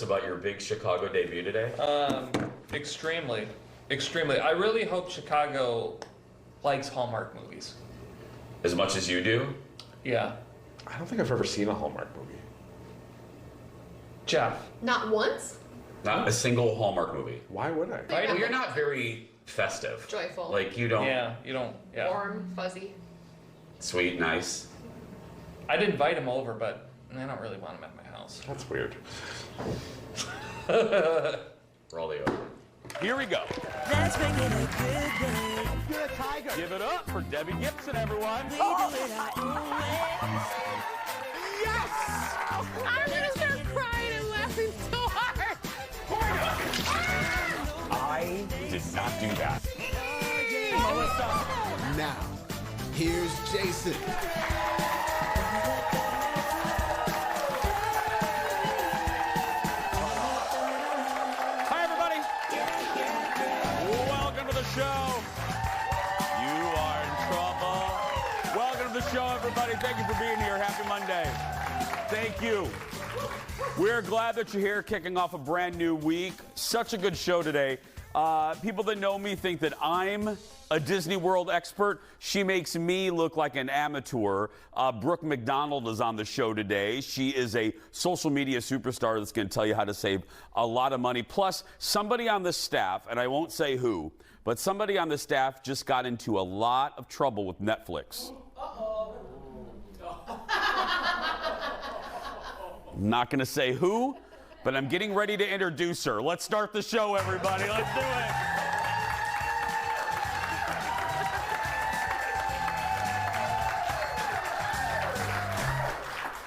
About your big Chicago debut today? Extremely. I really hope Chicago likes Hallmark movies. As much as you do? Yeah. I don't think I've ever seen a Hallmark movie. Jeff. Not once? Not a single Hallmark movie. Why would I? Well, you're not very festive. Joyful. Like, you don't... Yeah, you don't... Yeah. Warm, fuzzy. Sweet, nice. I'd invite him over, but I don't really want him at my house. That's weird. We're all the over. Here we go. Let's bring it a good day. Good tiger. Give it up for Debbie Gibson, everyone. We do it our own way. Yes! I'm gonna start crying and laughing so hard. I did not do that. Now, here's Jason. Hi, everybody. Welcome to the show. You are in trouble. Welcome to the show, everybody. Thank you for being here. Happy Monday. Thank you. We're glad that you're here, kicking off a brand new week. Such a good show today. People that know me think that I'm a Disney World expert. She makes me look like an amateur. Brooke McDonald is on the show today. She is a social media superstar that's going to tell you how to save a lot of money. Plus, somebody on the staff, and I won't say who, but somebody on the staff just got into a lot of trouble with Netflix. I'm not going to say who, but I'm getting ready to introduce her. Let's start the show, everybody. Let's do it.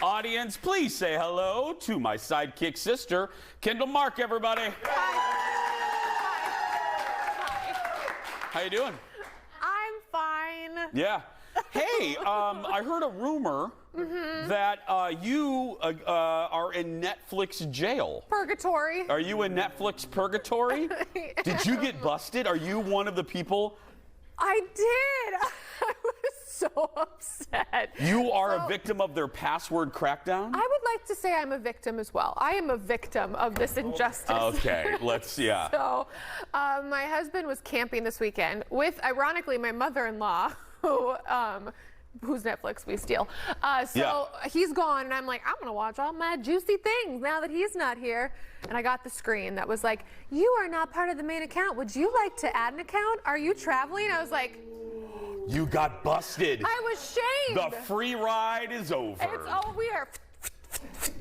Audience, please say hello to my sidekick sister, Kendall Mark, everybody. How you doing? I'm fine. Yeah. Hey, I heard a rumor that you are in Netflix jail. Purgatory. Are you in Netflix purgatory? Did you get busted? Are you one of the people? I did. I was so upset. You are a victim of their password crackdown? I would like to say I'm a victim as well. I am a victim of this injustice. Okay, yeah. So, my husband was camping this weekend with, ironically, my mother-in-law, whose Netflix we steal. He's gone, and I'm like, I'm gonna watch all my juicy things now that he's not here. And I got the screen that was like, you are not part of the main account. Would you like to add an account? Are you traveling? I was like, You got busted. I was shamed. The free ride is over. We are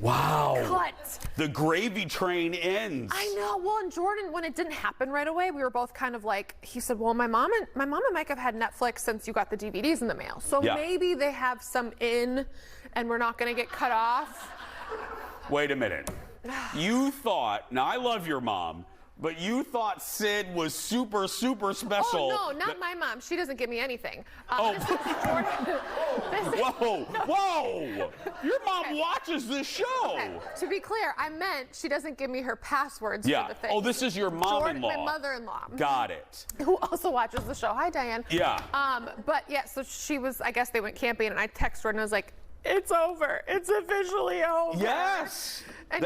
Wow. cut. The gravy train ends. I know. Well, and Jordan, when it didn't happen right away, we were both kind of like, he said, well, my mom and Mike have had Netflix since you got the DVDs in the mail. So maybe they have some in and we're not going to get cut off. Wait a minute. You thought, now I love your mom, but you thought Sid was super, super special. Oh, no, not my mom. She doesn't give me anything. Oh. This is Jordan. Whoa. Your mom watches this show. Okay. To be clear, I meant she doesn't give me her passwords for the thing. Oh, this is your mom-in-law. Jordan, my mother-in-law. Got it. Who also watches the show. Hi, Diane. Yeah. But yeah, so she was, I guess they went camping, and I texted her, and I was like, it's over. It's officially over. Yes. And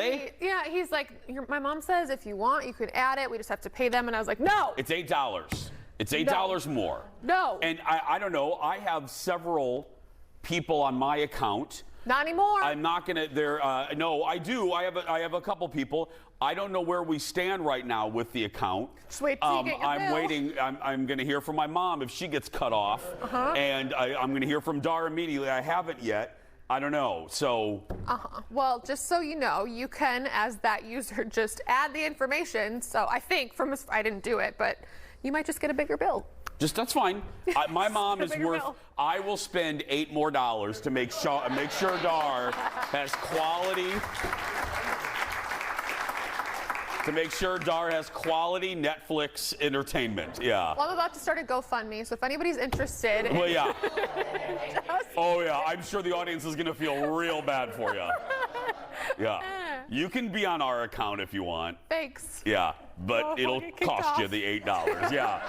he's like, my mom says if you want, you could add it. We just have to pay them. And I was like, no. It's $8. It's $8 more. No. And I don't know. I have several people on my account. Not anymore. I'm not gonna. No, I do. I have a couple people. I don't know where we stand right now with the account. Just wait till you get your I'm bill. waiting. I'm going to hear from my mom if she gets cut off, and I'm going to hear from Dar immediately. I haven't yet. I don't know. So. Well, just so you know, you can, as that user, just add the information. So I think I didn't do it, but you might just get a bigger bill. That's fine. My mom is worth. Bill. I will spend $8 more to make sure Dar has quality. To make sure Dar has quality Netflix entertainment. Yeah. Well, I'm about to start a GoFundMe, so if anybody's interested. Well, yeah. Oh, yeah. I'm sure the audience is going to feel real bad for you. Yeah. You can be on our account if you want. Thanks. Yeah, but it'll get kicked cost you off. the $8. Yeah.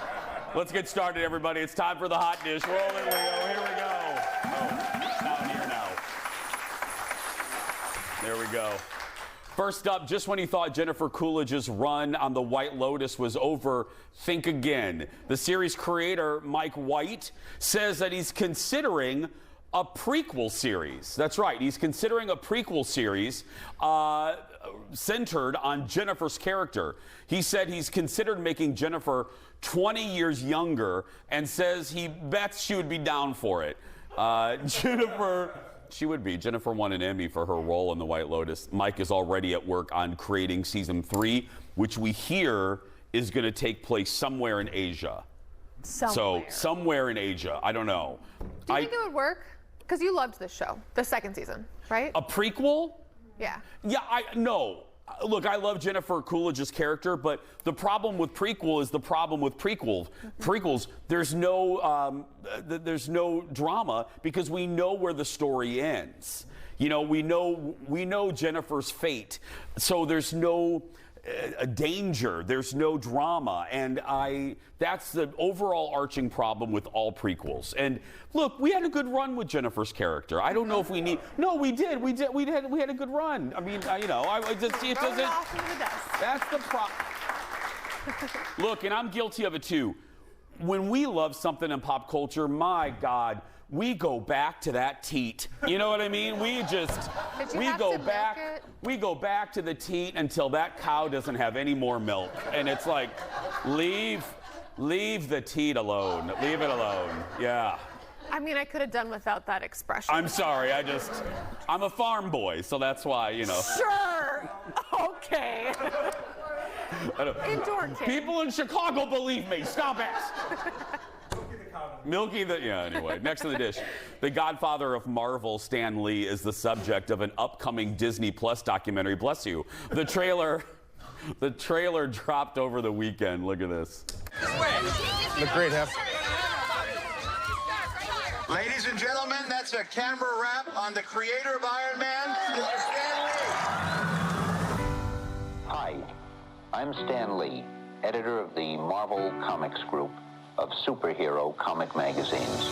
Let's get started, everybody. It's time for the hot dish. Roll it. Here we go. Oh, it's down here now. There we go. First up, just when he thought Jennifer Coolidge's run on The White Lotus was over, think again. The series creator, Mike White, says that he's considering a prequel series. That's right, he's considering a prequel series centered on Jennifer's character. He said he's considered making Jennifer 20 years younger and says he bets she would be down for it. Jennifer won an Emmy for her role in The White Lotus. Mike is already at work on creating season 3, which we hear is going to take place somewhere in Asia. Somewhere in Asia. I don't know. Do you think it would work? Because you loved this show, the second season, right? A prequel? Yeah. Yeah, no. Look, I love Jennifer Coolidge's character, but the problem with prequel is the problem with prequels. Prequels, there's no drama because we know where the story ends. You know, we know Jennifer's fate, so there's no danger, there's no drama, and that's the overall arching problem with all prequels. And look, we had a good run with Jennifer's character. I don't know if we need. No, we did. We had a good run. I mean, it doesn't. That's the problem. Look, and I'm guilty of it too. When we love something in pop culture, my God, we go back to that teat. You know what I mean? We go back to the teat until that cow doesn't have any more milk. And it's like, leave the teat alone. Leave it alone. Yeah. I mean, I could have done without that expression. I'm sorry. I'm a farm boy, so that's why, you know. Sure. Okay. Indoor kid. People in Chicago believe me. Stop it. Anyway, next on the dish. The godfather of Marvel, Stan Lee, is the subject of an upcoming Disney Plus documentary. Bless you. The trailer dropped over the weekend. Look at this. Look great, Hef. Ladies and gentlemen, that's a camera wrap on the creator of Iron Man, Mr. Stan Lee. Hi, I'm Stan Lee, editor of the Marvel Comics group of superhero comic magazines.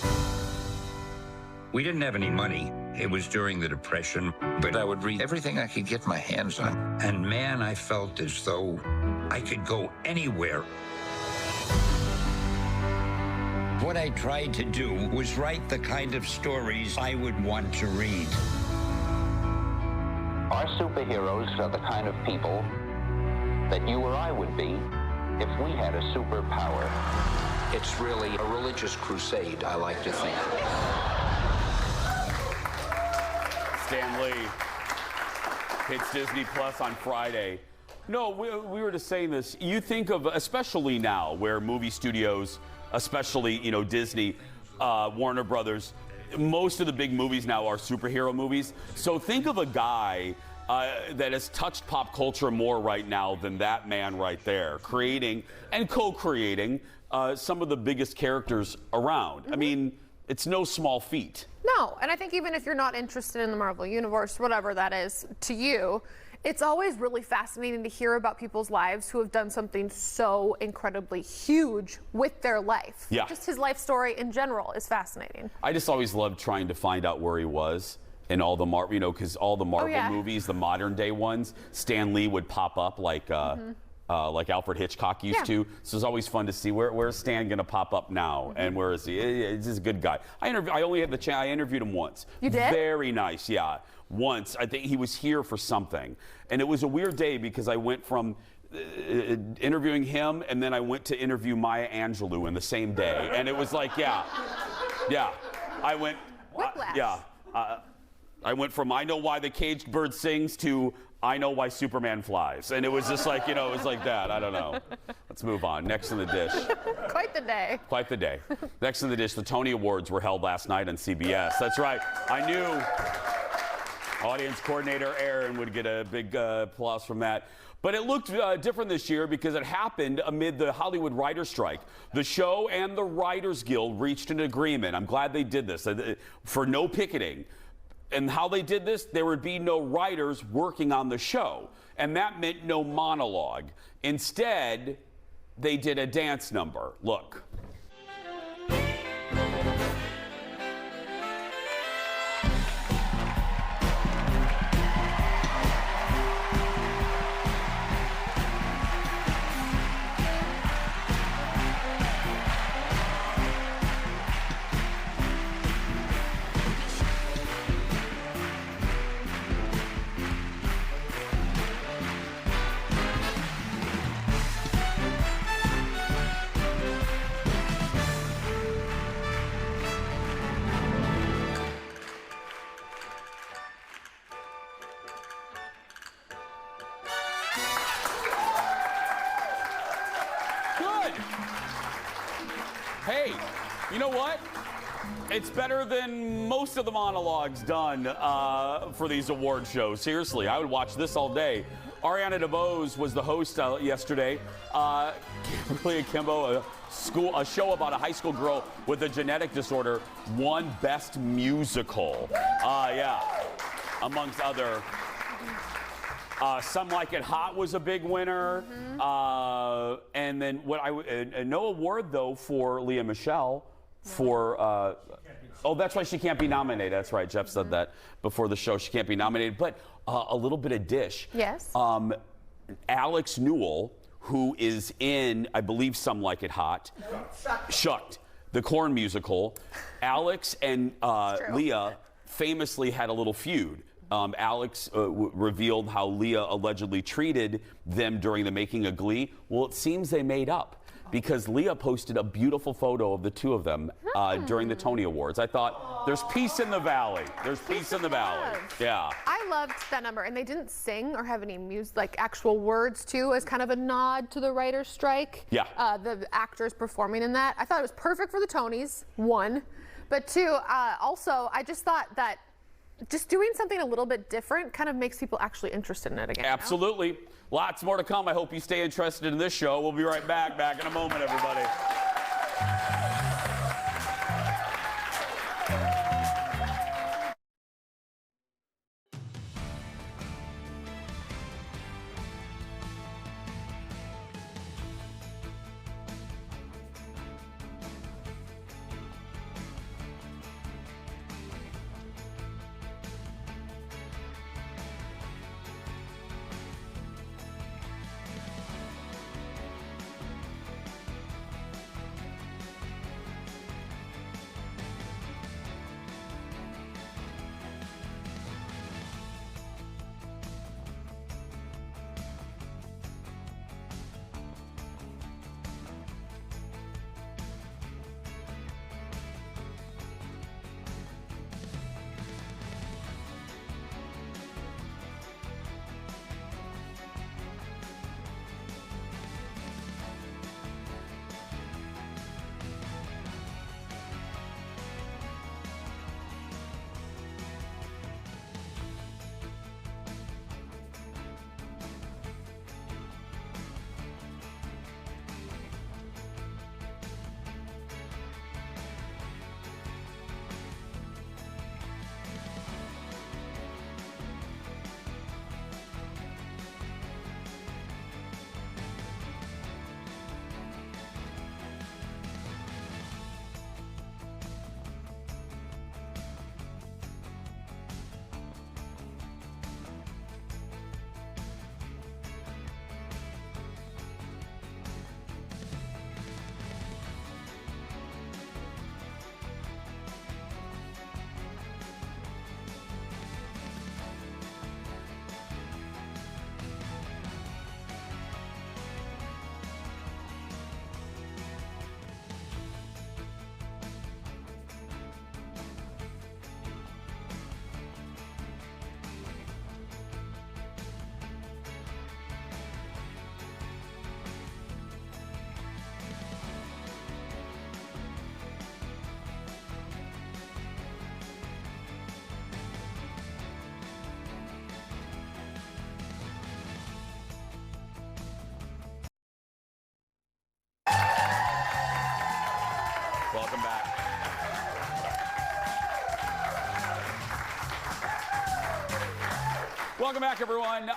We didn't have any money. It was during the Depression, but I would read everything I could get my hands on. And man, I felt as though I could go anywhere. What I tried to do was write the kind of stories I would want to read. Our superheroes are the kind of people that you or I would be if we had a superpower. It's really a religious crusade, I like to think. Stan Lee hits Disney Plus on Friday. No, we were just saying this. You think of, especially now, where movie studios, especially, Disney, Warner Brothers, most of the big movies now are superhero movies. So think of a guy that has touched pop culture more right now than that man right there, creating and co-creating some of the biggest characters around. I mean, it's no small feat. No, and I think even if you're not interested in the Marvel Universe, whatever that is to you, it's always really fascinating to hear about people's lives who have done something so incredibly huge with their life. Yeah. Just his life story in general is fascinating. I just always loved trying to find out where he was in all the because all the Marvel movies, the modern day ones, Stan Lee would pop up like Alfred Hitchcock used to. So it's always fun to see where's Stan going to pop up now, and where is he? He's just a good guy. I only had the chance. I interviewed him once. You did? Very nice, yeah. Once, I think he was here for something, and it was a weird day because I went from interviewing him, and then I went to interview Maya Angelou in the same day, and it was like, yeah. I went, I went from I know why the caged bird sings to I know why Superman flies. And it was just like, it was like that. I don't know. Let's move on. Next in the dish. Quite the day. Quite the day. Next in the dish, the Tony Awards were held last night on CBS. That's right. I knew audience coordinator Aaron would get a big applause from that. But it looked different this year because it happened amid the Hollywood writer's strike. The show and the Writers Guild reached an agreement. I'm glad they did this for no picketing. And how they did this, there would be no writers working on the show. And that meant no monologue. Instead, they did a dance number. Look. Hey, you know what? It's better than most of the monologues done for these award shows. Seriously, I would watch this all day. Ariana DeBose was the host yesterday. Kimberly Akimbo, a show about a high school girl with a genetic disorder, won Best Musical. Yeah, amongst other. Some Like It Hot was a big winner. And then no award though for Lea Michele for. Oh, that's why she can't be nominated. That's right. Jeff said that before the show. She can't be nominated. But a little bit of dish. Yes. Alex Newell, who is in, I believe, Some Like It Hot. Shucked. The Corn musical. Alex and Lea famously had a little feud. Alex revealed how Lea allegedly treated them during the making of Glee. Well, it seems they made up because Lea posted a beautiful photo of the two of them during the Tony Awards. I thought, there's peace in the valley. There's peace in the valley. Yeah. I loved that number, and they didn't sing or have any music, like actual words too, as kind of a nod to the writer's strike. Yeah. The actors performing in that. I thought it was perfect for the Tonys, one. But two, also, I just thought that just doing something a little bit different kind of makes people actually interested in it again. Absolutely. You know? Lots more to come. I hope you stay interested in this show. We'll be right back in a moment, everybody. Welcome back. Welcome back, everyone.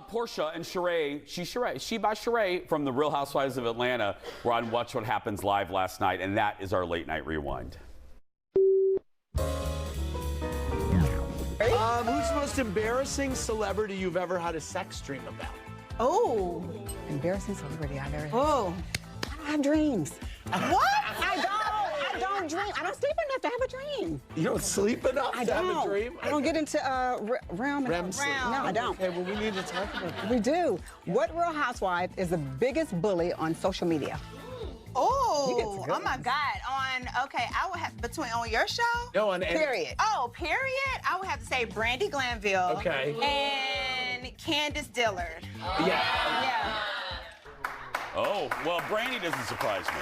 Portia and Sheree, she by Sheree from the Real Housewives of Atlanta were on Watch What Happens Live last night, and that is our late night rewind. Who's the most embarrassing celebrity you've ever had a sex dream about? Oh, embarrassing celebrity I've ever had. Oh, I don't have dreams. What? I don't dream. I don't sleep enough to have a dream. You don't sleep enough to have a dream? I don't get into REM sleep. No, I don't. Okay, well, we need to talk about that. We do. What Real Housewife is the biggest bully on social media? Oh my God. I would have, on your show? No, on Period. Oh, period? I would have to say Brandi Glanville. Okay. And Candace Dillard. Yeah. Yeah. Oh, well, Brandi doesn't surprise me.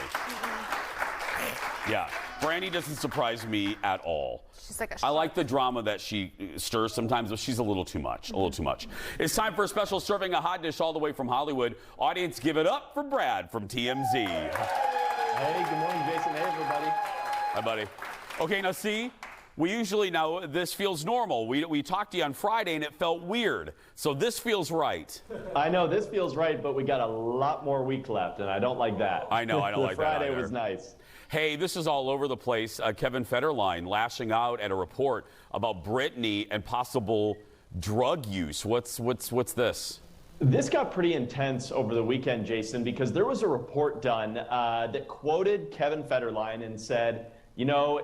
Yeah, Brandy doesn't surprise me at all. She's like I like the drama that she stirs sometimes, but she's a little too much. A little too much. It's time for a special serving a hot dish all the way from Hollywood. Audience, give it up for Brad from TMZ. Hey, good morning, Jason. Hey, everybody. Hi, buddy. Okay, now see, we usually know this feels normal. We talked to you on Friday and it felt weird. So this feels right. I know this feels right, but we got a lot more week left, and I don't like that. I know, I don't like that Friday either. was nice. Hey, this is all over the place. Kevin Federline lashing out at a report about Britney and possible drug use. What's this? This got pretty intense over the weekend, Jason, because there was a report done that quoted Kevin Federline and said, you know,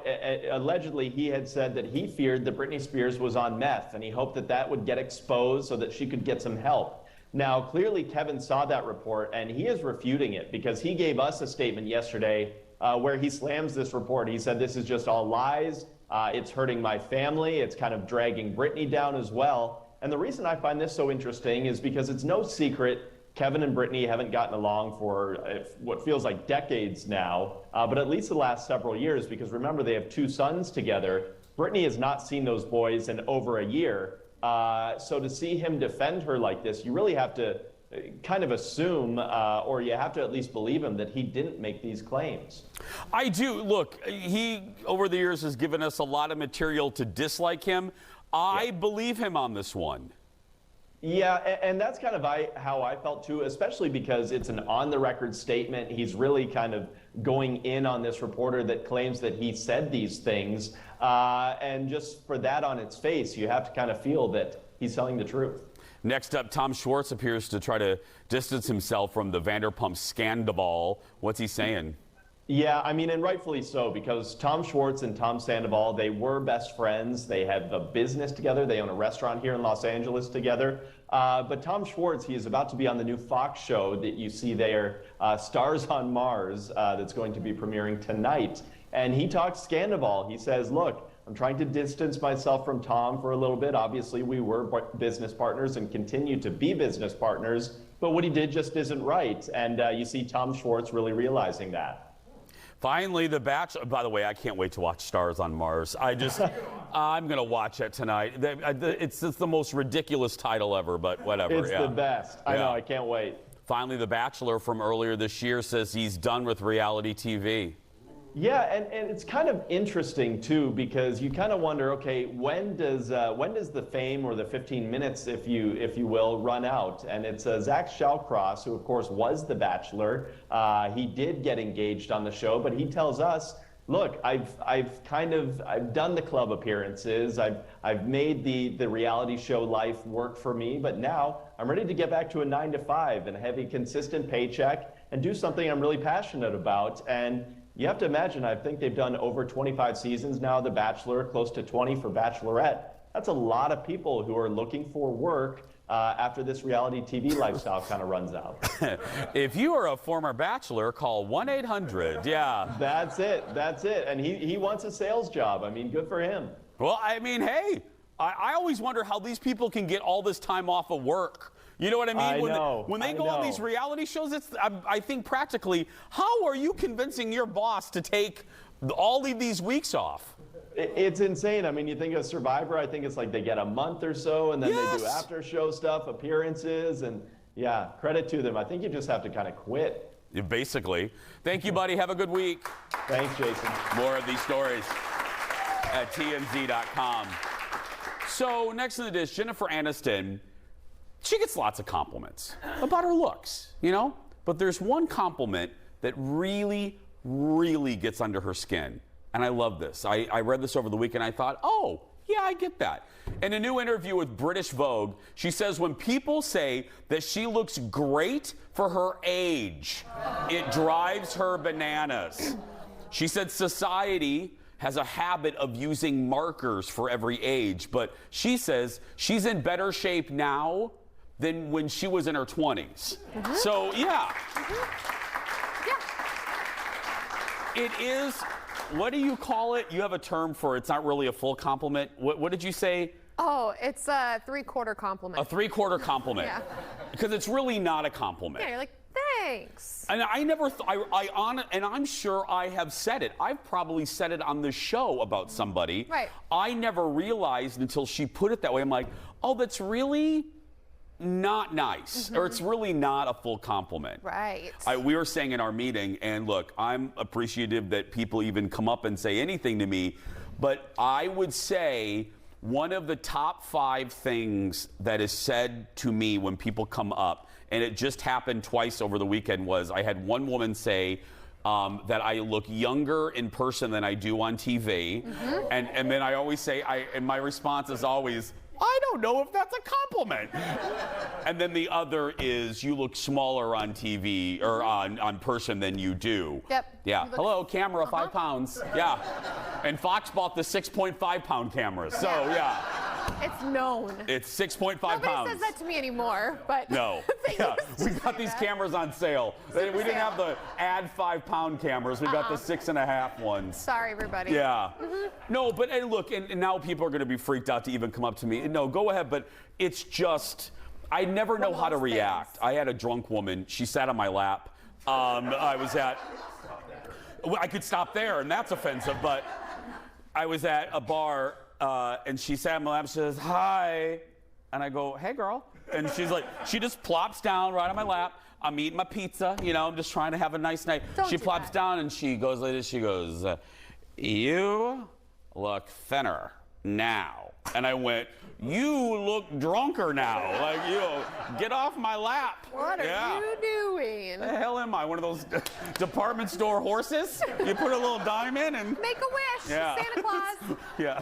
allegedly he had said that he feared that Britney Spears was on meth, and he hoped that that would get exposed so that she could get some help. Now, clearly Kevin saw that report, and he is refuting it because he gave us a statement yesterday where he slams this report. He said, this is just all lies. It's hurting my family. It's kind of dragging Britney down as well. And the reason I find this so interesting is because it's no secret Kevin and Britney haven't gotten along for what feels like decades now, but at least the last several years, because remember, they have 2 sons together. Britney has not seen those boys in over a year. So to see him defend her like this, you really have to kind of assume, or you have to at least believe him, that he didn't make these claims. I do. Look, he, over the years, has given us a lot of material to dislike him. I believe him on this one. Yeah, and that's kind of how I felt too, especially because it's an on-the-record statement. He's really kind of going in on this reporter that claims that he said these things. And just for that on its face, you have to kind of feel that he's telling the truth. Next up, Tom Schwartz appears to try to distance himself from the Vanderpump scandal. What's he saying? Yeah, I mean, and rightfully so, because Tom Schwartz and Tom Sandoval, they were best friends. They have a business together. They own a restaurant here in Los Angeles together. But Tom Schwartz, he is about to be on the new Fox show that you see there, Stars on Mars, that's going to be premiering tonight. And he talks Sandoval. He says, look, I'm trying to distance myself from Tom for a little bit. Obviously, we were business partners and continue to be business partners. But what he did just isn't right. And you see Tom Schwartz really realizing that. Finally, The Bachelor. By the way, I can't wait to watch Stars on Mars. I'm going to watch it tonight. It's the most ridiculous title ever, but whatever. It's the best. I know, I can't wait. Finally, The Bachelor from earlier this year says he's done with reality TV. Yeah, and it's kind of interesting too, because you kind of wonder, okay, when does the fame or the 15 minutes, if you will, run out? And it's Zach Shallcross, who of course was The Bachelor. He did get engaged on the show, but he tells us, look, I've done the club appearances. I've made the reality show life work for me, but now I'm ready to get back to a 9-to-5 and have a consistent paycheck and do something I'm really passionate about. And you have to imagine, I think they've done over 25 seasons now, The Bachelor, close to 20 for Bachelorette. That's a lot of people who are looking for work after this reality TV lifestyle kind of runs out. If you are a former Bachelor, call 1-800. Yeah. That's it. And he wants a sales job. I mean, good for him. Well, I mean, hey, I always wonder how these people can get all this time off of work. You know what I mean? When they go on these reality shows, I think practically, how are you convincing your boss to take all of these weeks off? It's insane. I mean, you think of Survivor, I think it's like they get a month or so, and then they do after show stuff, appearances, and yeah, credit to them. I think you just have to kind of quit. Basically. Thank you, buddy. Have a good week. Thanks, Jason. More of these stories at TMZ.com. So next in the dish, Jennifer Aniston. She gets lots of compliments about her looks, you know? But there's one compliment that really, really gets under her skin. And I love this. I read this over the weekend. I thought, oh, yeah, I get that. In a new interview with British Vogue, she says when people say that she looks great for her age, it drives her bananas. She said society has a habit of using markers for every age, but she says she's in better shape now than when she was in her 20s. So, yeah. It is, what do you call it? You have a term for it. It's not really a full compliment. What did you say? Oh, it's a 3/4 compliment. A 3/4 compliment. Yeah. Because it's really not a compliment. Yeah, you're like, Thanks. And I never, and I'm sure I have said it. I've probably said it on the show about somebody. Right. I never realized until she put it that way. I'm like, oh, that's really not nice, or it's really not a full compliment. Right. We were saying in our meeting, and look, I'm appreciative that people even come up and say anything to me, but I would say one of the top 5 things that is said to me when people come up, and it just happened twice over the weekend, was I had one woman say that I look younger in person than I do on TV. And then I always say, and my response is always, I don't know if that's a compliment. And then the other is, you look smaller on TV or on person than you do. Yep. Yeah. Hello, camera, 5 pounds. Yeah. And Fox bought the 6.5 pound cameras. So, yeah. It's known. It's 6.5 pounds. Nobody says that to me anymore, but no. Yeah. We got these cameras on sale. We didn't have the add 5 pound cameras. We got the 6.5 ones. Sorry, everybody. Yeah. No, but hey, look, and now people are going to be freaked out to even come up to me. No, go ahead, but it's just, I never know how to react. I had a drunk woman. She sat on my lap. I could stop there, and that's offensive, but I was at a bar, and she sat on my lap. She says, hi. And I go, hey, girl. And she's like, she just plops down right on my lap. I'm eating my pizza. You know, I'm just trying to have a nice night. She plops down, and she goes like this. She goes, you look thinner now. And I went, you look drunker now. Like, get off my lap. What are you doing? The hell am I? One of those department store horses? You put a little dime in and... Make a wish, Santa Claus. Yeah.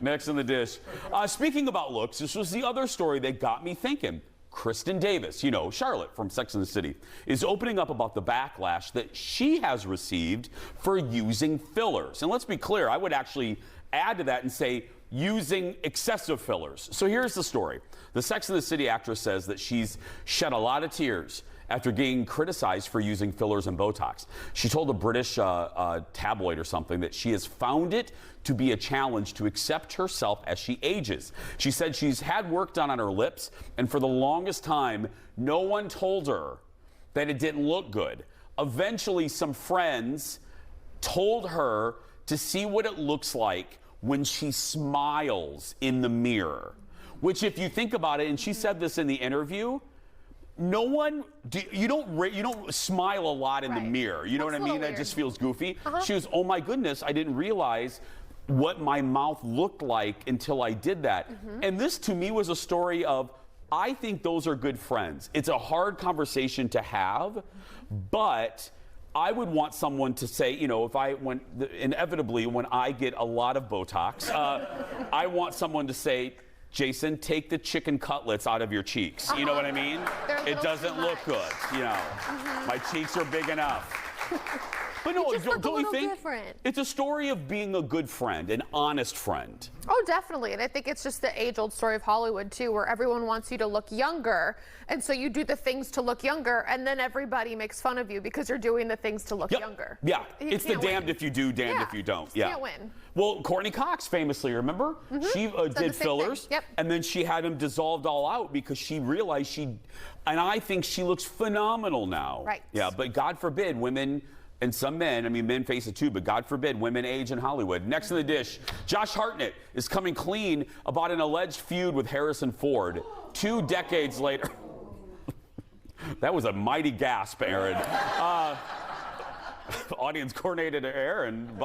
Next on the dish. Speaking about looks, this was the other story that got me thinking. Kristen Davis, you know, Charlotte from Sex and the City, is opening up about the backlash that she has received for using fillers. And let's be clear, I would actually add to that and say using excessive fillers. So here's the story. The Sex and the City actress says that she's shed a lot of tears after getting criticized for using fillers and Botox. She told a British tabloid or something that she has found it to be a challenge to accept herself as she ages. She said she's had work done on her lips, and for the longest time, no one told her that it didn't look good. Eventually, some friends told her to see what it looks like when she smiles in the mirror, which, if you think about it, and she said this in the interview, no one, you don't smile a lot in the mirror. You know what I mean? That just feels goofy. She goes, oh my goodness, I didn't realize what my mouth looked like until I did that. And this to me was a story of, I think those are good friends. It's a hard conversation to have, but I would want someone to say, you know, inevitably when I get a lot of Botox, I want someone to say, Jason, take the chicken cutlets out of your cheeks. You know what I mean? It doesn't look good, you know. My cheeks are big enough. But no, don't you think it's a story of being a good friend, an honest friend? Oh, definitely. And I think it's just the age-old story of Hollywood, too, where everyone wants you to look younger. And so you do the things to look younger, and then everybody makes fun of you because you're doing the things to look younger. Yeah, it's the damned if you do, damned if you don't. You can't win. Well, Courtney Cox famously, remember? She did fillers, and then she had them dissolved all out because she realized and I think she looks phenomenal now. Right. Yeah, but God forbid women... And some men, I mean, men face it too, but God forbid women age in Hollywood. Next in the dish, Josh Hartnett is coming clean about an alleged feud with Harrison Ford 2 decades later. That was a mighty gasp, Aaron. Audience coordinated Aaron.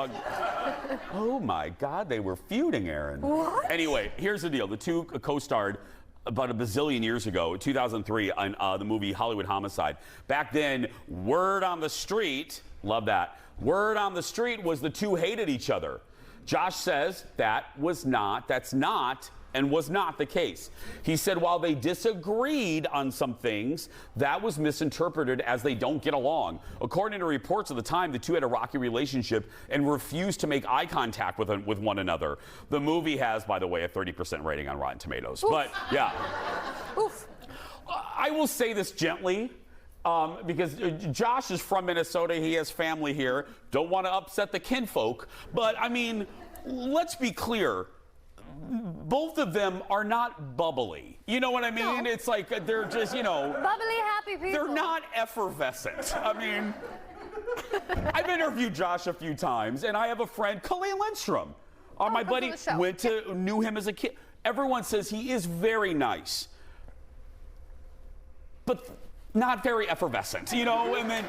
Oh my God, they were feuding, Aaron. What? Anyway, here's the deal. The two co-starred about a bazillion years ago, 2003, on the movie Hollywood Homicide. Back then, word on the street, love that, word on the street was the two hated each other. Josh says that's not and was not the case. He said while they disagreed on some things, that was misinterpreted as they don't get along. According to reports at the time, the two had a rocky relationship and refused to make eye contact with one another. The movie has, by the way, a 30% rating on Rotten Tomatoes. Oof. But yeah. Oof. I will say this gently. Because Josh is from Minnesota, he has family here. Don't want to upset the kinfolk, but I mean, let's be clear. Both of them are not bubbly. You know what I mean? No. It's like they're just, you know. Bubbly, happy people. They're not effervescent. I mean, I've interviewed Josh a few times, and I have a friend, Colleen Lindstrom. My buddy knew him as a kid. Everyone says he is very nice, but not very effervescent, you know. And then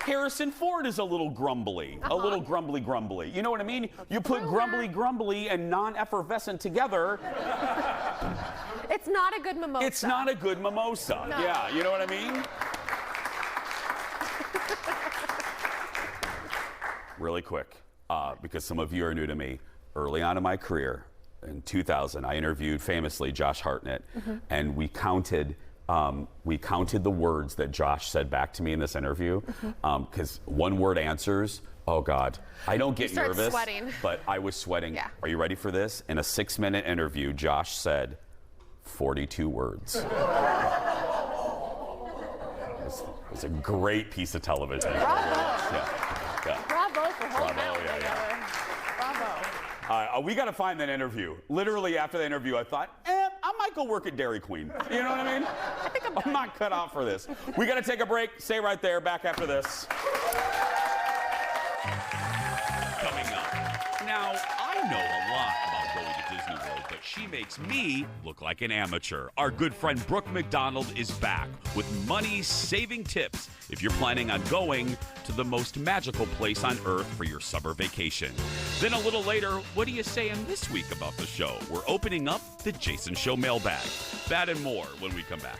Harrison Ford is a little grumbly, a little grumbly. You know what I mean? You put grumbly and non-effervescent together. It's not a good mimosa. It's not a good mimosa. No. Yeah, you know what I mean? Really quick, because some of you are new to me. Early on in my career, in 2000, I interviewed famously Josh Hartnett, and we counted the words that Josh said back to me in this interview, because one-word answers. Oh God, I don't get nervous, sweating. but I was sweating. Yeah. Are you ready for this? In a 6-minute interview, Josh said 42 words. It was a great piece of television. Bravo. Yeah. Bravo for holding Bravo, out together. Bravo. We got to find that interview. Literally after the interview, I thought, I might go work at Dairy Queen. You know what I mean? I think I'm not cut out for this. We got to take a break. Stay right there. Back after this. Coming up. Now, I know a lot about going to Disney World, but she makes me look like an amateur. Our good friend Brooke McDonald is back with money-saving tips if you're planning on going to the most magical place on earth for your summer vacation. Then a little later, what are you saying this week about the show? We're opening up the Jason Show mailbag. That and more when we come back.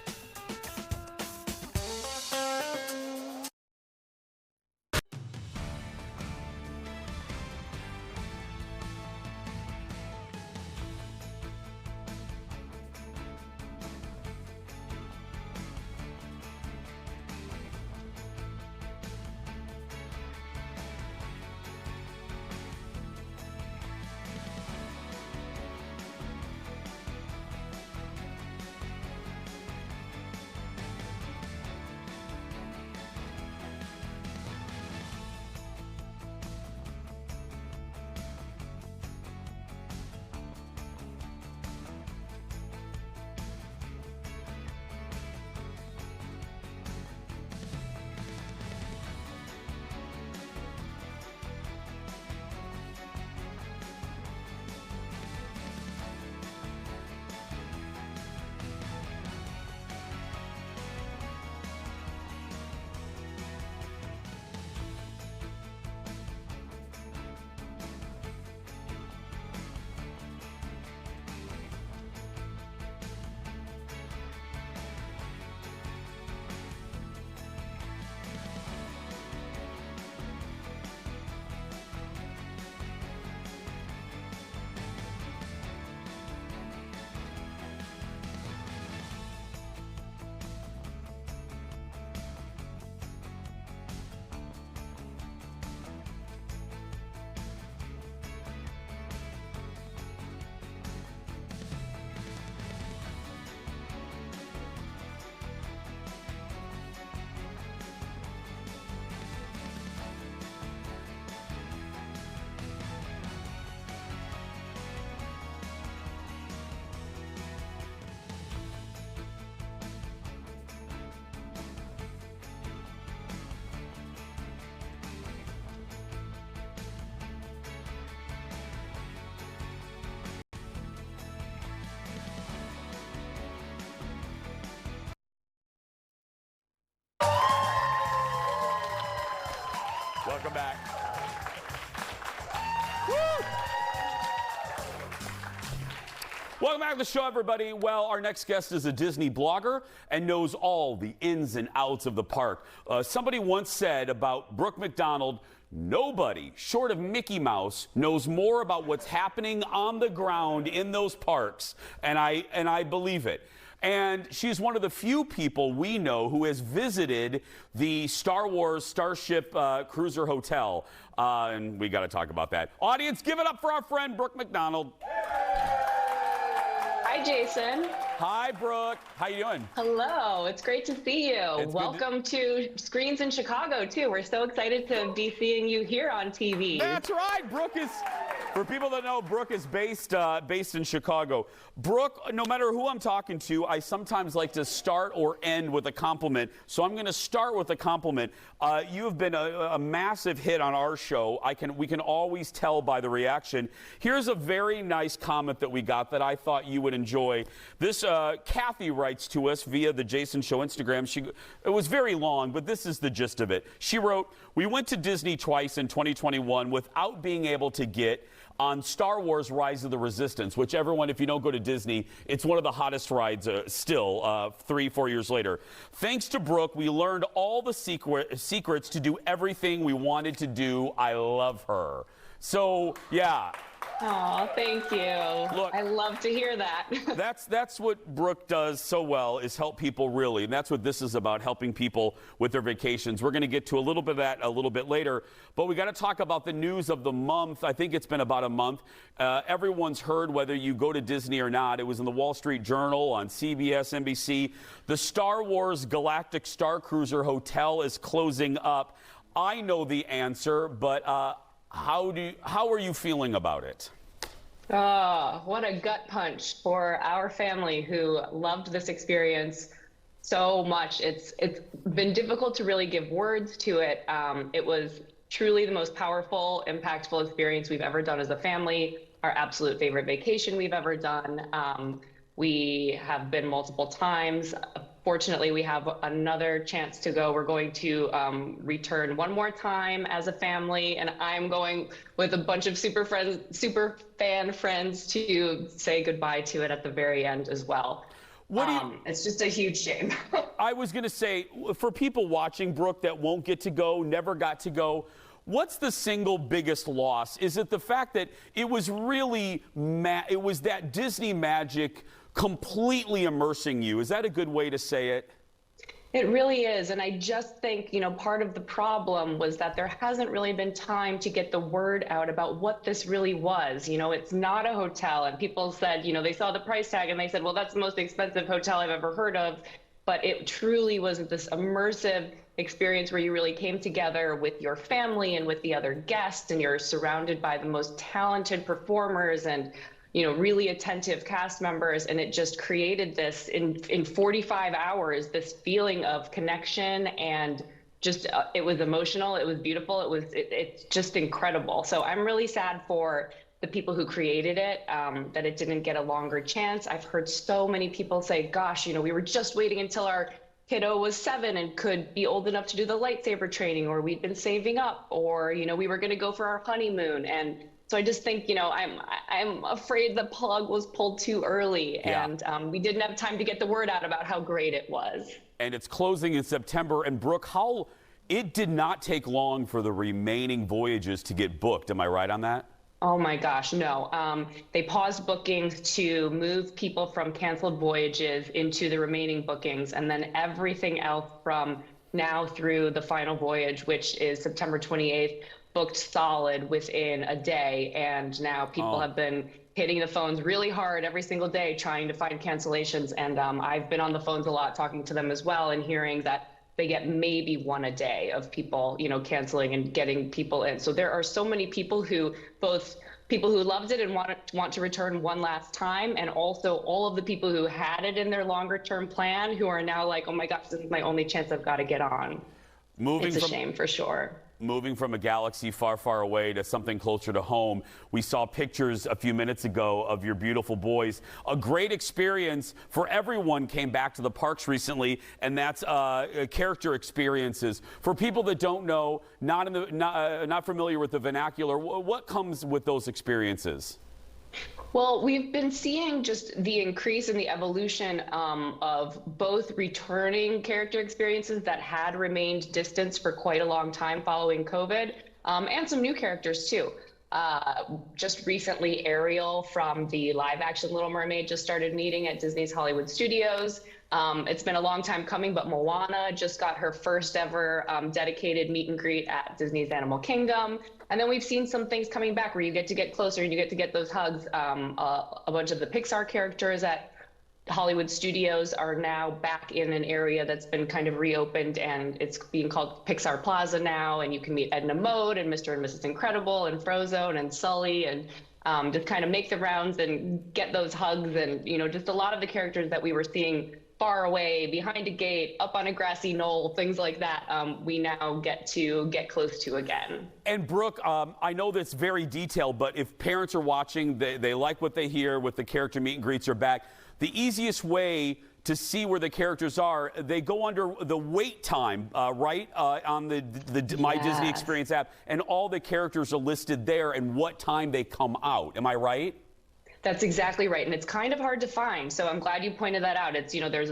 Welcome back. Woo! Welcome back to the show, everybody. Well, our next guest is a Disney blogger and knows all the ins and outs of the park. Somebody once said about Brooke McDonald, nobody short of Mickey Mouse knows more about what's happening on the ground in those parks, and I believe it. And she's one of the few people we know who has visited the Star Wars Starship Cruiser Hotel. And we got to talk about that. Audience, give it up for our friend Brooke McDonald. Hi, Jason. Hi, Brooke. How you doing? Hello. It's great to see you. Welcome to Screens in Chicago, too. We're so excited to be seeing you here on TV. That's right. Brooke is For people that know, Brooke is based in Chicago. Brooke, no matter who I'm talking to, I sometimes like to start or end with a compliment. So I'm going to start with a compliment. You have been a massive hit on our show. We can always tell by the reaction. Here's a very nice comment that we got that I thought you would enjoy. This Kathy writes to us via the Jason Show Instagram. It was very long, but this is the gist of it. She wrote, "We went to Disney twice in 2021 without being able to get on Star Wars Rise of the Resistance," which everyone, if you don't go to Disney, it's one of the hottest rides still 3-4 years later. "Thanks to Brooke, we learned all the secrets to do everything we wanted to do. I love her." So, yeah. Oh, thank you. Look, I love to hear that. That's what Brooke does so well, is help people really. And that's what this is about, helping people with their vacations. We're going to get to a little bit of that a little bit later. But we got to talk about the news of the month. I think it's been about a month. Everyone's heard, whether you go to Disney or not. It was in the Wall Street Journal, on CBS, NBC. The Star Wars Galactic Star Cruiser Hotel is closing up. I know the answer, but how are you feeling about it? Oh, what a gut punch for our family who loved this experience so much. It's been difficult to really give words to it. It was truly the most powerful, impactful experience we've ever done as a family, our absolute favorite vacation we've ever done. We have been multiple times. Fortunately, we have another chance to go. We're going to return one more time as a family, and I'm going with a bunch of super fan friends to say goodbye to it at the very end as well. It's just a huge shame. I was going to say, for people watching, Brooke, that won't get to go, never got to go, what's the single biggest loss? Is it the fact that it was really, it was that Disney magic completely immersing you? Is that a good way to say it? It really is. And I just think, part of the problem was that there hasn't really been time to get the word out about what this really was. It's not a hotel. And people said, they saw the price tag and they said, well, that's the most expensive hotel I've ever heard of. But it truly was this immersive experience where you really came together with your family and with the other guests, and you're surrounded by the most talented performers and really attentive cast members, and it just created this in 45 hours, this feeling of connection, and just it was emotional, it was beautiful, it's just incredible. So I'm really sad for the people who created it, that it didn't get a longer chance. I've heard so many people say, gosh, we were just waiting until our kiddo was 7 and could be old enough to do the lightsaber training, or we'd been saving up, or we were going to go for our honeymoon. And so I just think, I'm afraid the plug was pulled too early, and we didn't have time to get the word out about how great it was. And it's closing in September. And Brooke, it did not take long for the remaining voyages to get booked. Am I right on that? Oh my gosh, no. They paused bookings to move people from canceled voyages into the remaining bookings, and then everything else from now through the final voyage, which is September 28th, booked solid within a day. And now people have been hitting the phones really hard every single day trying to find cancellations. And I've been on the phones a lot talking to them as well, and hearing that they get maybe one a day of people, canceling and getting people in. So there are so many people who, both people who loved it and want to return one last time, and also all of the people who had it in their longer term plan who are now like, oh my gosh, this is my only chance, I've got to get on. It's a shame for sure. Moving from a galaxy far, far away to something closer to home. We saw pictures a few minutes ago of your beautiful boys. A great experience for everyone came back to the parks recently, and that's character experiences. For people that don't know, not familiar with the vernacular, what comes with those experiences? Well, we've been seeing just the increase in the evolution of both returning character experiences that had remained distant for quite a long time following COVID, and some new characters too. Just recently, Ariel from the live action Little Mermaid just started meeting at Disney's Hollywood Studios. It's been a long time coming, but Moana just got her first ever dedicated meet and greet at Disney's Animal Kingdom. And then we've seen some things coming back where you get to get closer and you get to get those hugs. A bunch of the Pixar characters at Hollywood studios are now back in an area that's been kind of reopened, and it's being called Pixar Plaza now, and you can meet Edna Mode and Mr. and Mrs. Incredible and Frozone and Sully, and just kind of make the rounds and get those hugs, and just a lot of the characters that we were seeing far away, behind a gate, up on a grassy knoll, things like that, we now get to get close to again. And Brooke, I know that's very detailed, but if parents are watching, they like what they hear with the character meet and greets are back. The easiest way to see where the characters are, they go under the wait time, right, on the My Disney Experience app, and all the characters are listed there and what time they come out. Am I right? That's exactly right, and it's kind of hard to find. So I'm glad you pointed that out. It's there's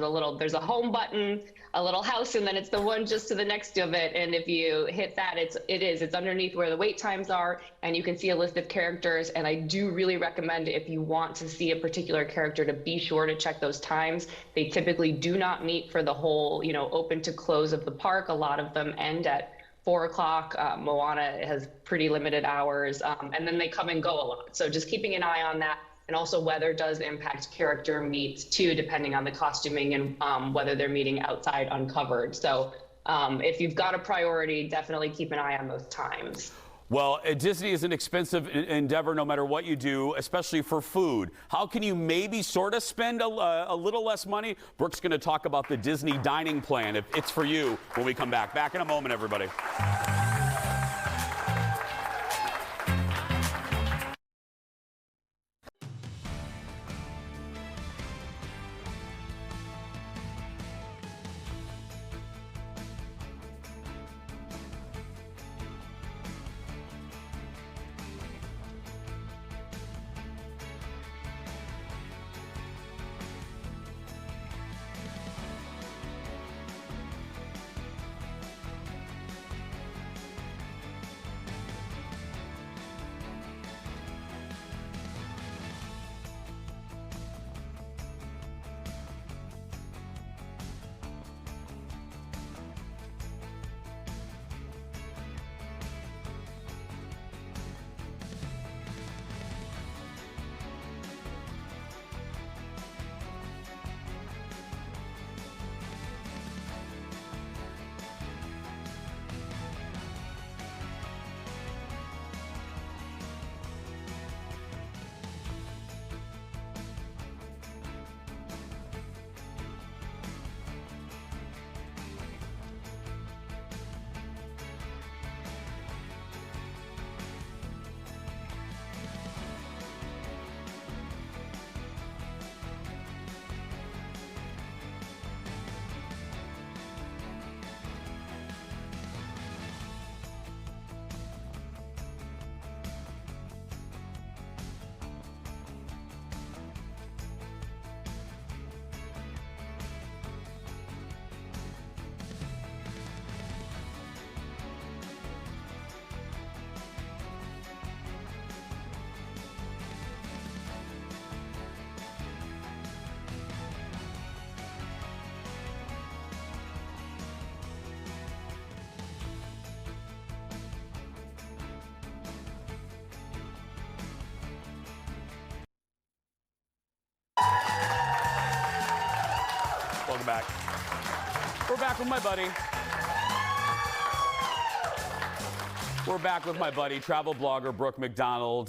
a home button, a little house, and then it's the one just to the next of it. And if you hit that, it's underneath where the wait times are, and you can see a list of characters. And I do really recommend, if you want to see a particular character, to be sure to check those times. They typically do not meet for the whole open to close of the park. A lot of them end at 4 o'clock. Moana has pretty limited hours, and then they come and go a lot. So just keeping an eye on that. And also weather does impact character meets too, depending on the costuming and whether they're meeting outside uncovered. So if you've got a priority, definitely keep an eye on those times. Well, Disney is an expensive endeavor no matter what you do, especially for food. How can you maybe sort of spend a little less money? Brooke's going to talk about the Disney dining plan. If it's for you when we come back. Back in a moment, everybody. Welcome back. We're back with my buddy. We're back with my buddy, travel blogger Brooke McDonald,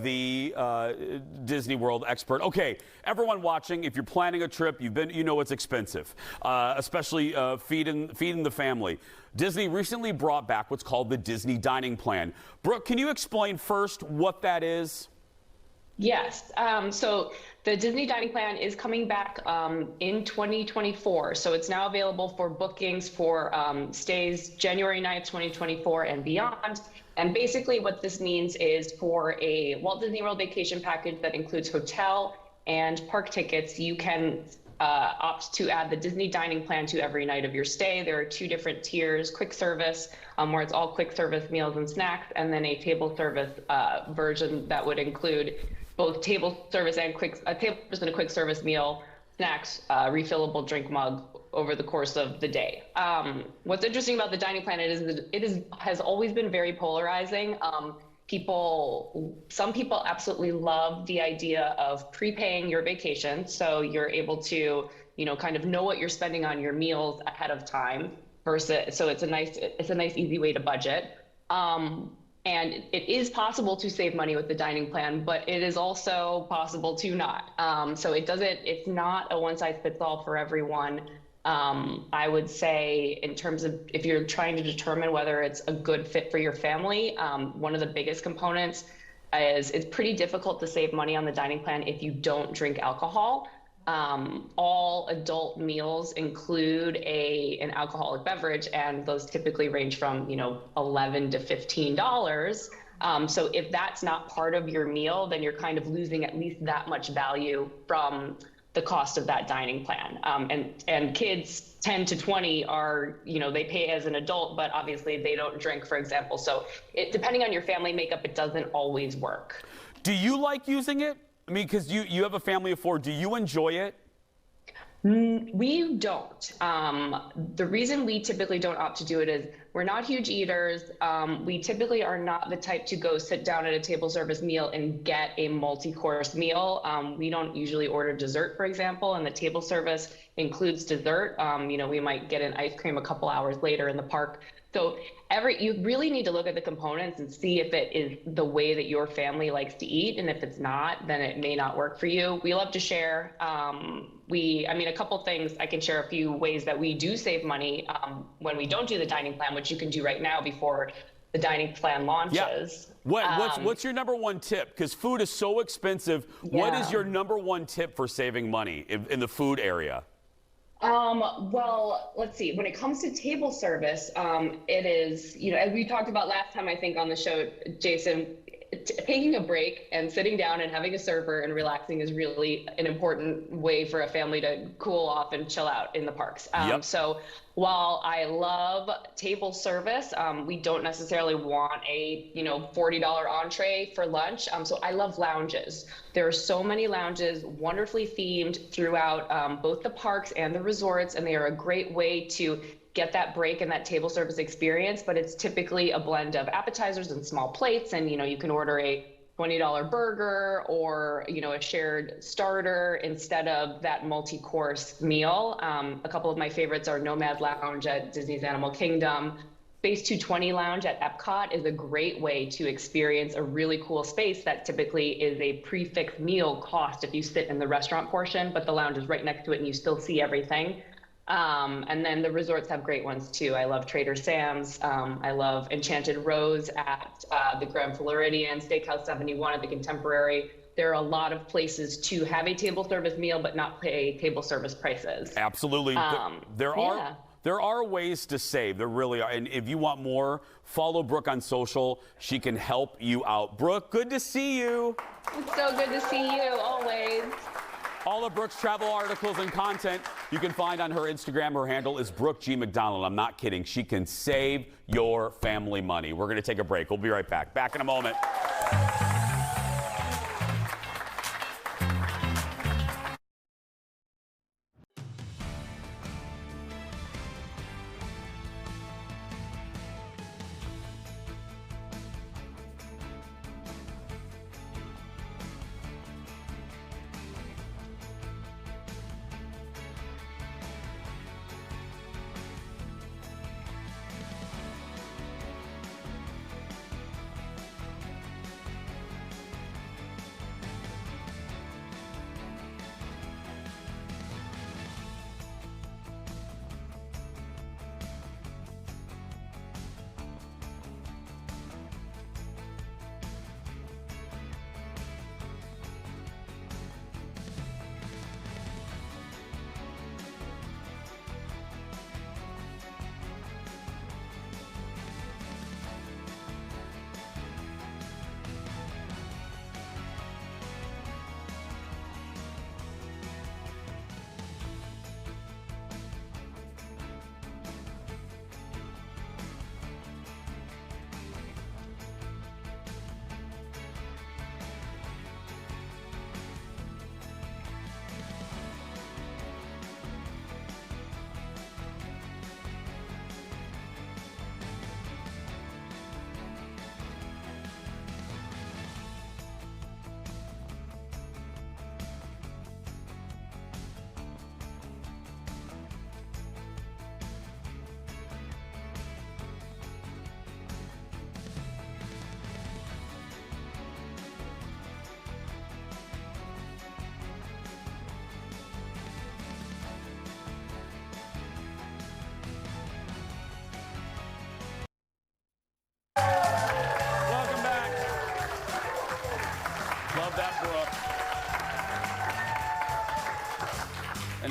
the Disney World expert. Okay, everyone watching, if you're planning a trip, you know it's expensive, especially feeding the family. Disney recently brought back what's called the Disney Dining Plan. Brooke, can you explain first what that is? Yes. So the Disney Dining Plan is coming back in 2024. So it's now available for bookings for stays January 9th, 2024 and beyond. And basically what this means is, for a Walt Disney World vacation package that includes hotel and park tickets, you can opt to add the Disney Dining Plan to every night of your stay. There are 2 different tiers: quick service, where it's all quick service meals and snacks, and then a table service version that would include both table service and a table service and a quick service meal, snacks, refillable drink mug over the course of the day. What's interesting about the dining plan has always been very polarizing. some people absolutely love the idea of prepaying your vacation. So you're able to, kind of know what you're spending on your meals ahead of time versus, so it's a nice, easy way to budget. And it is possible to save money with the dining plan, but it is also possible to not. So it's not a one size fits all for everyone. I would say in terms of if you're trying to determine whether it's a good fit for your family, one of the biggest components is it's pretty difficult to save money on the dining plan if you don't drink alcohol. All adult meals include an alcoholic beverage, and those typically range from, $11 to $15. So if that's not part of your meal, then you're kind of losing at least that much value from the cost of that dining plan. And kids 10 to 20 are, they pay as an adult, but obviously they don't drink, for example. So depending on your family makeup, it doesn't always work. Do you like using it? I mean, because you have a family of 4. Do you enjoy it? We don't. The reason we typically don't opt to do it is we're not huge eaters. We typically are not the type to go sit down at a table service meal and get a multi-course meal. We don't usually order dessert, for example, and the table service includes dessert. We might get an ice cream a couple hours later in the park. So you really need to look at the components and see if it is the way that your family likes to eat. And if it's not, then it may not work for you. We love to share. A couple things, I can share a few ways that we do save money when we don't do the dining plan, which you can do right now before the dining plan launches. Yeah. What's your number one tip? Because food is so expensive. Yeah. What is your number one tip for saving money in the food area? Well, let's see. When it comes to table service, it is, as we talked about last time, I think on the show, Jason, taking a break and sitting down and having a server and relaxing is really an important way for a family to cool off and chill out in the parks. Yep. So while I love table service, we don't necessarily want a, $40 entree for lunch. So I love lounges. There are so many lounges, wonderfully themed throughout both the parks and the resorts, and they are a great way to get that break and that table service experience, but it's typically a blend of appetizers and small plates. And, you can order a $20 burger or, a shared starter instead of that multi-course meal. A couple of my favorites are Nomad Lounge at Disney's Animal Kingdom. Space 220 Lounge at Epcot is a great way to experience a really cool space that typically is a prefix meal cost if you sit in the restaurant portion, but the lounge is right next to it and you still see everything. And then the resorts have great ones too. I love Trader Sam's. I love Enchanted Rose at the Grand Floridian, Steakhouse 71 at the Contemporary. There are a lot of places to have a table service meal, but not pay table service prices. Absolutely. There are ways to save. There really are. And if you want more, follow Brooke on social. She can help you out. Brooke, good to see you. It's so good to see you, always. All of Brooke's travel articles and content you can find on her Instagram. Her handle is Brooke G. McDonald. I'm not kidding. She can save your family money. We're going to take a break. We'll be right back. Back in a moment.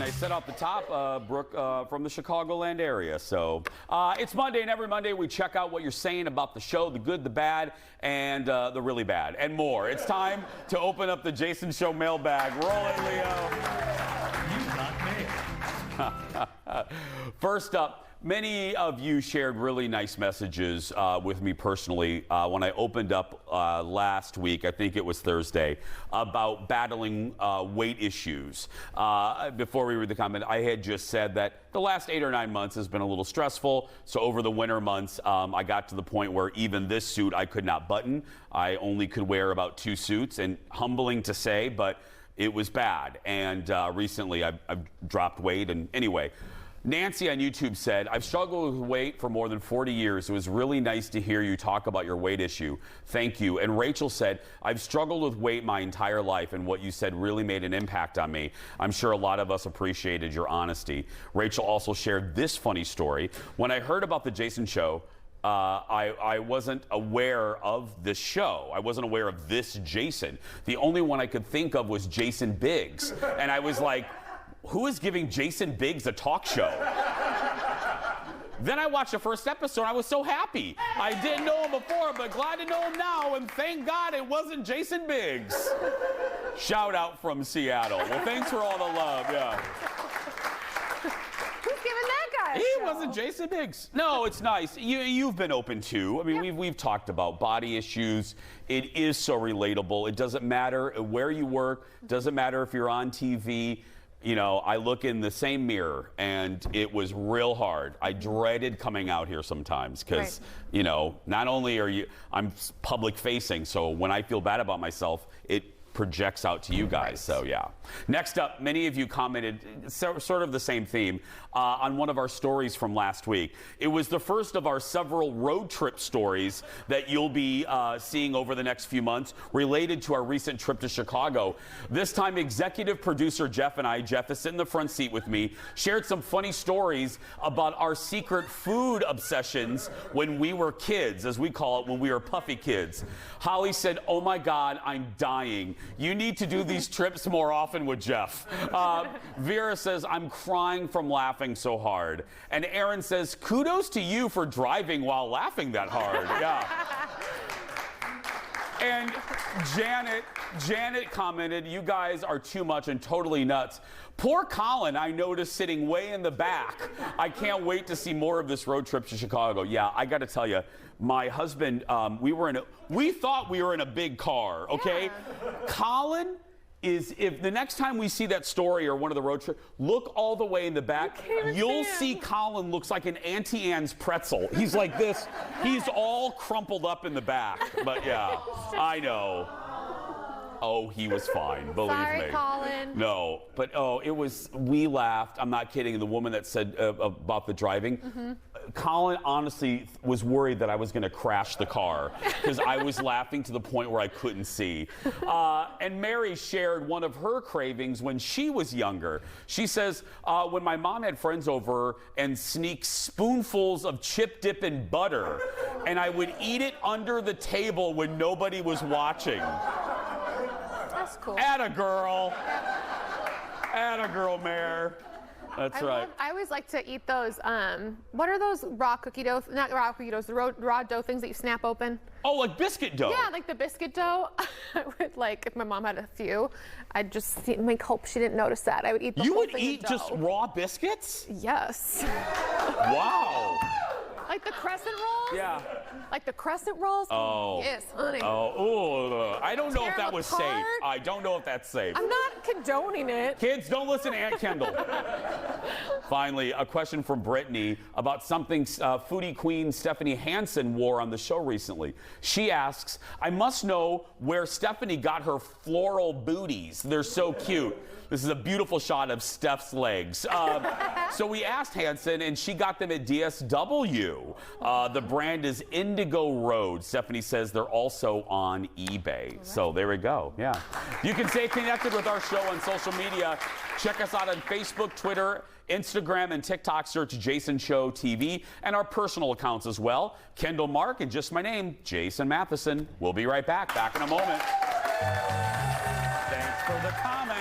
I said off the top, Brooke from the Chicagoland area. So it's Monday, and every Monday we check out what you're saying about the show, the good, the bad, and the really bad, and more. It's time to open up the Jason Show mailbag. Roll it, Leo. You got mail. First up, many of you shared really nice messages with me personally when I opened up last week, I think it was Thursday, about battling weight issues. Before we read the comment, I had just said that the last 8 or 9 months has been a little stressful. So over the winter months, I got to the point where even this suit I could not button. I only could wear about 2 suits, and humbling to say, but it was bad. And recently I've dropped weight. And anyway, Nancy on YouTube said, I've struggled with weight for more than 40 years. It was really nice to hear you talk about your weight issue. Thank you. And Rachel said, I've struggled with weight my entire life, and what you said really made an impact on me. I'm sure a lot of us appreciated your honesty. Rachel also shared this funny story. When I heard about the Jason Show, I wasn't aware of this show. I wasn't aware of this Jason. The only one I could think of was Jason Biggs. And I was like, who is giving Jason Biggs a talk show? Then I watched the first episode. I was so happy. I didn't know him before, but glad to know him now. And thank God it wasn't Jason Biggs. Shout out from Seattle. Well, thanks for all the love. Yeah. Who's giving that guy a He show? wasn't Jason Biggs. No, it's nice. You've been open too. I mean, we've talked about body issues. It is so relatable. It doesn't matter where you work. Doesn't matter if you're on TV. You know, I look in the same mirror, and it was real hard. I dreaded coming out here sometimes because, you know, not only I'm public facing, so when I feel bad about myself, it projects out to you guys. So yeah. Next up, many of you commented sort of the same theme on one of our stories from last week. It was the first of our several road trip stories that you'll be seeing over the next few months related to our recent trip to Chicago. This time, executive producer Jeff and I, Jeff is sitting in the front seat with me, shared some funny stories about our secret food obsessions when we were kids, as we call it, when we were puffy kids. Holly said, oh my God, I'm dying. You need to do these trips more often with Jeff. Vera says, I'm crying from laughing so hard. And Aaron says, kudos to you for driving while laughing that hard. Yeah. And Janet commented, you guys are too much and totally nuts. Poor Colin, I noticed sitting way in the back. I can't wait to see more of this road trip to Chicago. Yeah, I got to tell you, my husband, we thought we were in a big car, okay? Yeah. Colin is, if the next time we see that story or one of the road trips, look all the way in the back. You'll see Colin looks like an Auntie Anne's pretzel. He's like this. He's all crumpled up in the back. But yeah, I know. Oh, he was fine, believe Sorry, me. Colin. No, but we laughed. I'm not kidding. The woman that said about the driving, Colin honestly was worried that I was going to crash the car because I was laughing to the point where I couldn't see. And Mary shared one of her cravings when she was younger. She says, when my mom had friends over and sneak spoonfuls of chip dip in butter, and I would eat it under the table when nobody was watching. That's cool. Atta girl. Atta girl, Mare. That's right. I always like to eat those, what are those raw cookie dough, not raw cookie doughs, the raw dough things that you snap open? Oh, like biscuit dough. Yeah, like the biscuit dough. I would, like, if my mom had a few, I'd just hope she didn't notice that. I would eat the whole thing. You would eat just raw biscuits? Yes. Wow. Like the crescent rolls? Yeah. Like the crescent rolls? Oh. Yes, honey. Oh, I don't know if that was safe. apart. I don't know if that's safe. I'm not condoning it. Kids, don't listen to Aunt Kendall. Finally, a question from Brittany about something foodie queen Stephanie Hansen wore on the show recently. She asks, I must know where Stephanie got her floral booties. They're so cute. This is a beautiful shot of Steph's legs. So we asked Hansen, and she got them at DSW. The brand is Indigo Road. Stephanie says they're also on eBay. Right. So there we go. Yeah. You can stay connected with our show on social media. Check us out on Facebook, Twitter, Instagram, and TikTok. Search Jason Show TV, and our personal accounts as well. Kendall Mark, and just my name, Jason Matheson. We'll be right back. Back in a moment. Thanks for the comment.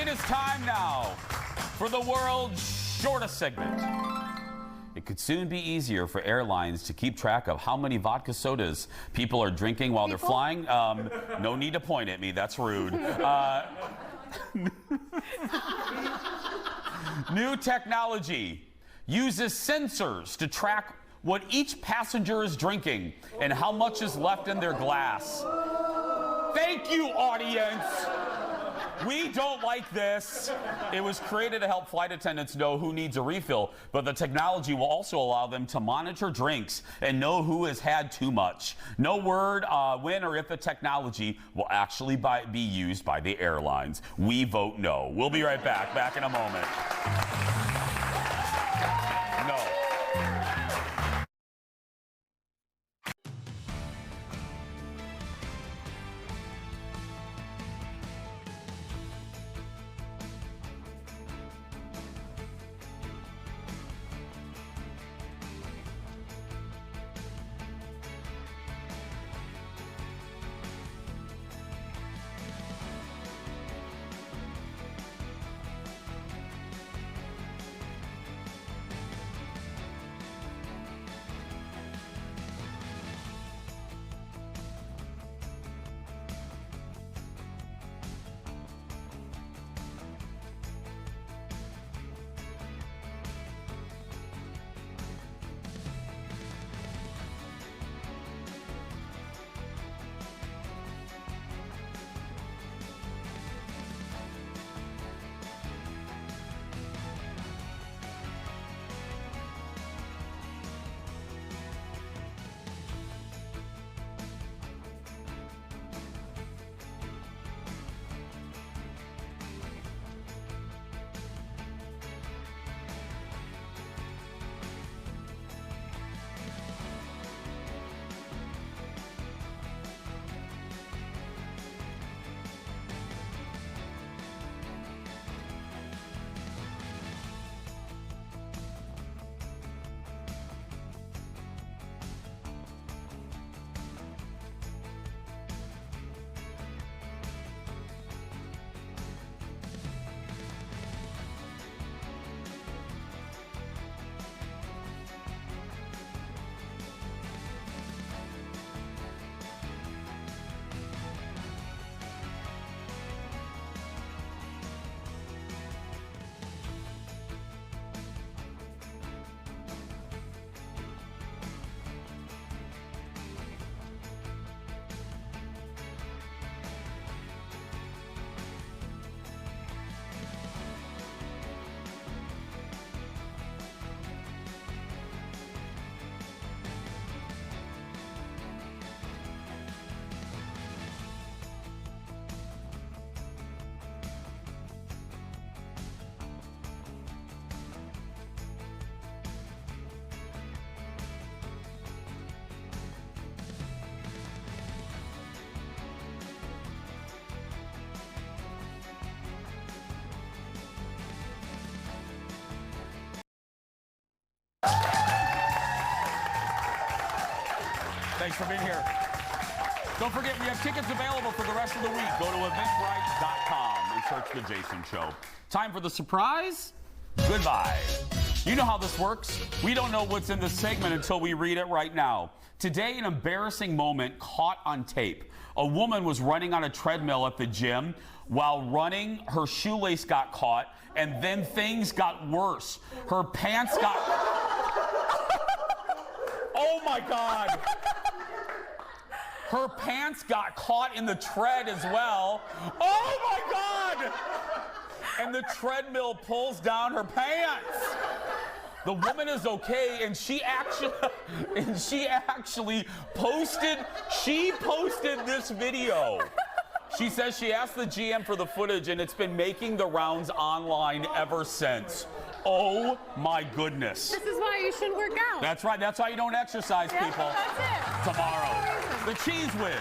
It is time now for the world's shortest segment. It could soon be easier for airlines to keep track of how many vodka sodas people are drinking while they're flying. No need to point at me. That's rude. New technology uses sensors to track what each passenger is drinking and how much is left in their glass. Thank you, audience. We don't like this. It was created to help flight attendants know who needs a refill, but the technology will also allow them to monitor drinks and know who has had too much. No word when or if the technology will actually be used by the airlines. We vote no. We'll be right back. Back in a moment. No. Thanks for being here. Don't forget, we have tickets available for the rest of the week. Go to eventbrite.com and search The Jason Show. Time for the surprise? Goodbye. You know how this works. We don't know what's in this segment until we read it right now. Today, an embarrassing moment caught on tape. A woman was running on a treadmill at the gym. While running, her shoelace got caught, and then things got worse. Her pants got... Oh, my God. Her pants got caught in the tread as well. Oh, my God! And the treadmill pulls down her pants. The woman is okay, and she actually posted this video. She says she asked the GM for the footage, and it's been making the rounds online ever since. Oh my goodness. This is why you should work out. That's right. That's why you don't exercise, people. That's it. Tomorrow. The Cheese Whiz.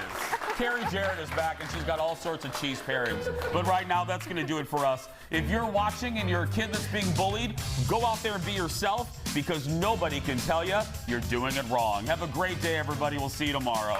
Carrie Jarrett is back, and she's got all sorts of cheese pairings. But right now, that's going to do it for us. If you're watching and you're a kid that's being bullied, go out there and be yourself, because nobody can tell you you're doing it wrong. Have a great day, everybody. We'll see you tomorrow.